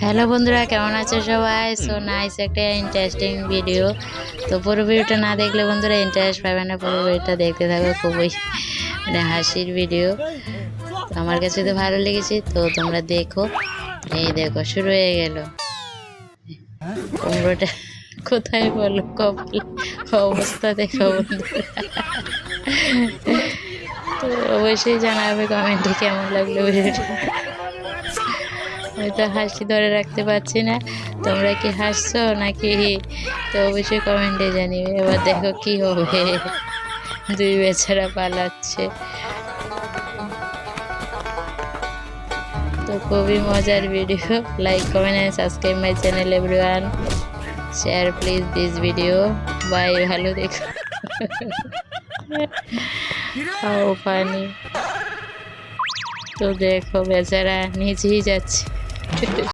Hello বন্ধুরা, কেমন আছো সবাই? সো নাইস, একটা ইন্টারেস্টিং ভিডিও। তো পুরো ভিডিওটা না দেখলে বন্ধুরা ইন্টারেস্ট পাবে না। পুরো ভিডিওটা দেখতে থাকো, খুবই হাসির ভিডিও। তো আমার কাছে তো ভালো লেগেছে, তো তোমরা দেখো। এই দেখো, শুরু হয়ে গেল। কুমড়োটা কোথায় বলো, কপাল অবস্থা দেখো বন্ধুরা। তো অবশ্যই জানাবে কমেন্টে কেমন লাগলো ভিডিওটা। আমি তো হাসি ধরে রাখতে পারছি না, তোমরা কি হাসছো নাকি? তো অবশ্যই কমেন্টে জানিবে। এবার দেখো কি হবে, দুই বেচারা পালাচ্ছে। তো খুবই মজার video. Like, comment and subscribe my channel everyone. Share please this video. Bye, ভালো দেখো। How funny. তো দেখো বেচারা নিচেই যাচ্ছে।